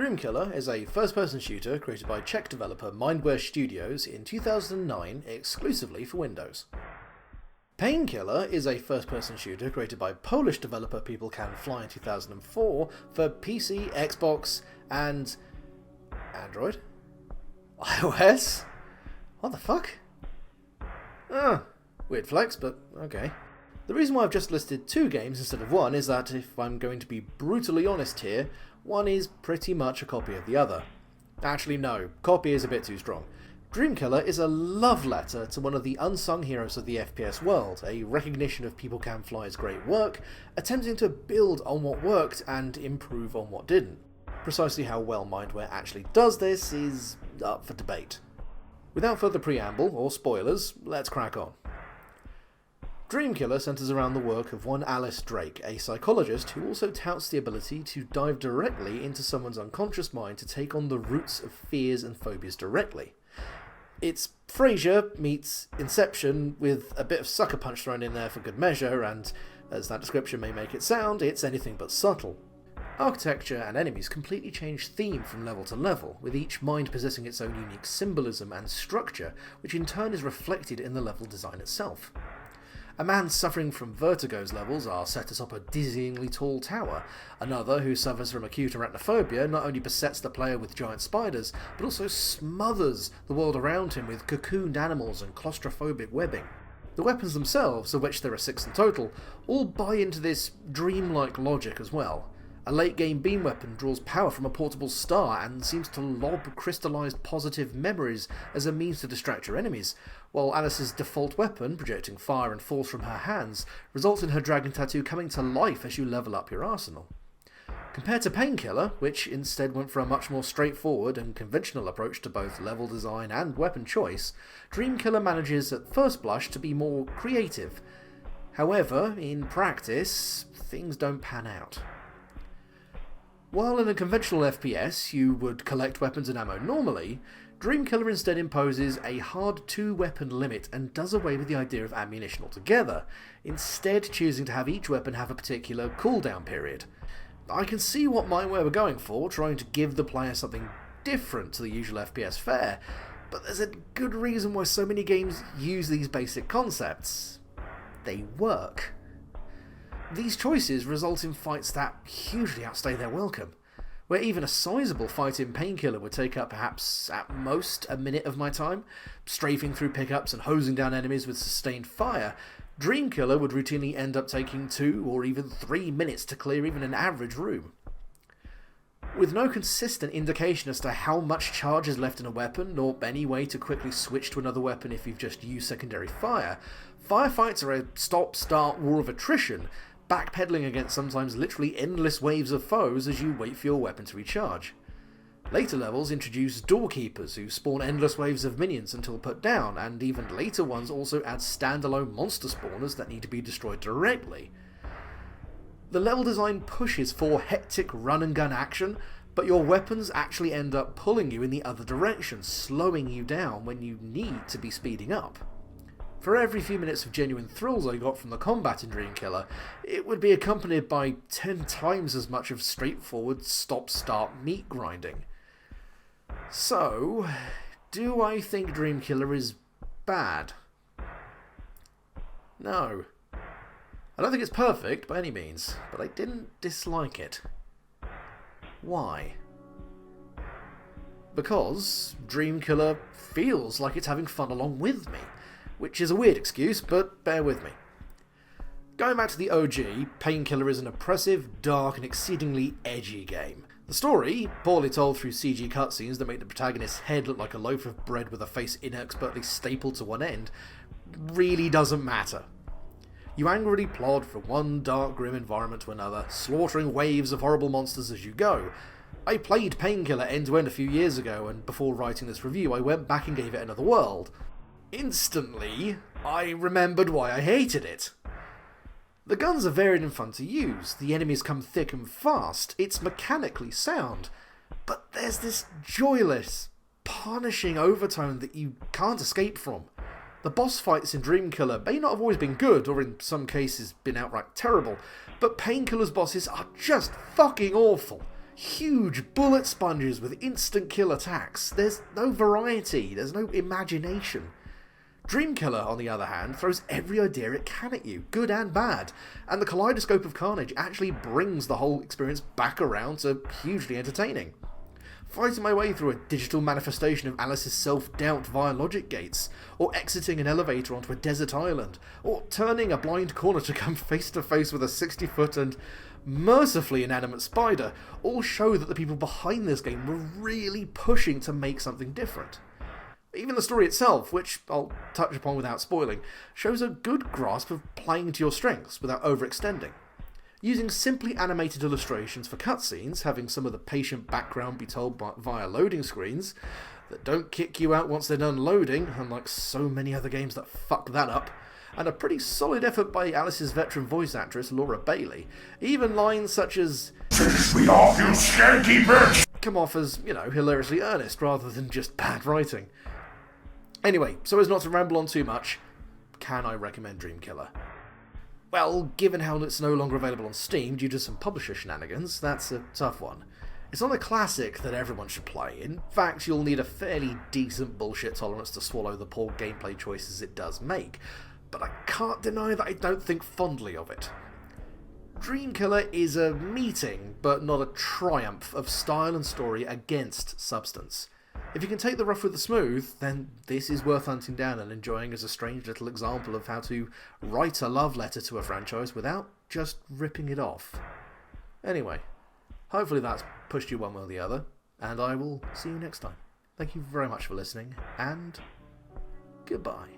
Dreamkiller is a first-person shooter created by Czech developer Mindware Studios in 2009 exclusively for Windows. Painkiller is a first-person shooter created by Polish developer People Can Fly in 2004 for PC, Xbox, and Android? iOS? What the fuck? Weird flex, but okay. The reason why I've just listed two games instead of one is that, if I'm going to be brutally honest here, one is pretty much a copy of the other. Actually no, copy is a bit too strong. Dreamkiller is a love letter to one of the unsung heroes of the FPS world, a recognition of People Can Fly's great work, attempting to build on what worked and improve on what didn't. Precisely how well Mindware actually does this is up for debate. Without further preamble or spoilers, let's crack on. Dreamkiller centres around the work of one Alice Drake, a psychologist who also touts the ability to dive directly into someone's unconscious mind to take on the roots of fears and phobias directly. It's Frasier meets Inception with a bit of sucker punch thrown in there for good measure, and, as that description may make it sound, it's anything but subtle. Architecture and enemies completely change theme from level to level, with each mind possessing its own unique symbolism and structure, which in turn is reflected in the level design itself. A man suffering from vertigo's levels are set atop a dizzyingly tall tower. Another, who suffers from acute arachnophobia, not only besets the player with giant spiders, but also smothers the world around him with cocooned animals and claustrophobic webbing. The weapons themselves, of which there are 6 in total, all buy into this dreamlike logic as well. A late-game beam weapon draws power from a portable star and seems to lob crystallized positive memories as a means to distract your enemies, while Alice's default weapon, projecting fire and force from her hands, results in her dragon tattoo coming to life as you level up your arsenal. Compared to Painkiller, which instead went for a much more straightforward and conventional approach to both level design and weapon choice, Dreamkiller manages at first blush to be more creative. However, in practice, things don't pan out. While in a conventional FPS you would collect weapons and ammo normally, Dreamkiller instead imposes a hard 2-weapon limit and does away with the idea of ammunition altogether, instead choosing to have each weapon have a particular cooldown period. I can see what Mindware were going for, trying to give the player something different to the usual FPS fare, but there's a good reason why so many games use these basic concepts. They work. These choices result in fights that hugely outstay their welcome, where even a sizable fight in Painkiller would take up perhaps at most a minute of my time, strafing through pickups and hosing down enemies with sustained fire. Dreamkiller would routinely end up taking 2 or even 3 minutes to clear even an average room. With no consistent indication as to how much charge is left in a weapon, or any way to quickly switch to another weapon if you've just used secondary fire, firefights are a stop-start war of attrition, backpedaling against sometimes literally endless waves of foes as you wait for your weapon to recharge. Later levels introduce doorkeepers who spawn endless waves of minions until put down, and even later ones also add standalone monster spawners that need to be destroyed directly. The level design pushes for hectic run-and-gun action, but your weapons actually end up pulling you in the other direction, slowing you down when you need to be speeding up. For every few minutes of genuine thrills I got from the combat in Dreamkiller, it would be accompanied by 10 times as much of straightforward stop-start meat grinding. So, do I think Dreamkiller is bad? No. I don't think it's perfect by any means, but I didn't dislike it. Why? Because Dreamkiller feels like it's having fun along with me. Which is a weird excuse, but bear with me. Going back to the OG, Painkiller is an oppressive, dark, and exceedingly edgy game. The story, poorly told through CG cutscenes that make the protagonist's head look like a loaf of bread with a face inexpertly stapled to one end, really doesn't matter. You angrily plod from one dark, grim environment to another, slaughtering waves of horrible monsters as you go. I played Painkiller end-to-end a few years ago, and before writing this review I went back and gave it another whirl. Instantly, I remembered why I hated it. The guns are varied and fun to use, the enemies come thick and fast, it's mechanically sound, but there's this joyless, punishing overtone that you can't escape from. The boss fights in Dreamkiller may not have always been good, or in some cases been outright terrible, but Painkiller's bosses are just fucking awful. Huge bullet sponges with instant kill attacks. There's no variety, there's no imagination. Dreamkiller, on the other hand, throws every idea it can at you, good and bad, and the kaleidoscope of carnage actually brings the whole experience back around to hugely entertaining. Fighting my way through a digital manifestation of Alice's self-doubt via logic gates, or exiting an elevator onto a desert island, or turning a blind corner to come face to face with a 60-foot and mercifully inanimate spider, all show that the people behind this game were really pushing to make something different. Even the story itself, which I'll touch upon without spoiling, shows a good grasp of playing to your strengths without overextending. Using simply animated illustrations for cutscenes, having some of the patient background be told via loading screens that don't kick you out once they're done loading, unlike so many other games that fuck that up, and a pretty solid effort by Alice's veteran voice actress Laura Bailey. Even lines such as "Finish me off, you skanky bitch!" come off as, hilariously earnest rather than just bad writing. Anyway, so as not to ramble on too much, can I recommend Dreamkiller? Well, given how it's no longer available on Steam due to some publisher shenanigans, that's a tough one. It's not a classic that everyone should play. In fact, you'll need a fairly decent bullshit tolerance to swallow the poor gameplay choices it does make, but I can't deny that I don't think fondly of it. Dreamkiller is a meeting, but not a triumph, of style and story against substance. If you can take the rough with the smooth, then this is worth hunting down and enjoying as a strange little example of how to write a love letter to a franchise without just ripping it off. Anyway, hopefully that's pushed you one way or the other, and I will see you next time. Thank you very much for listening, and goodbye.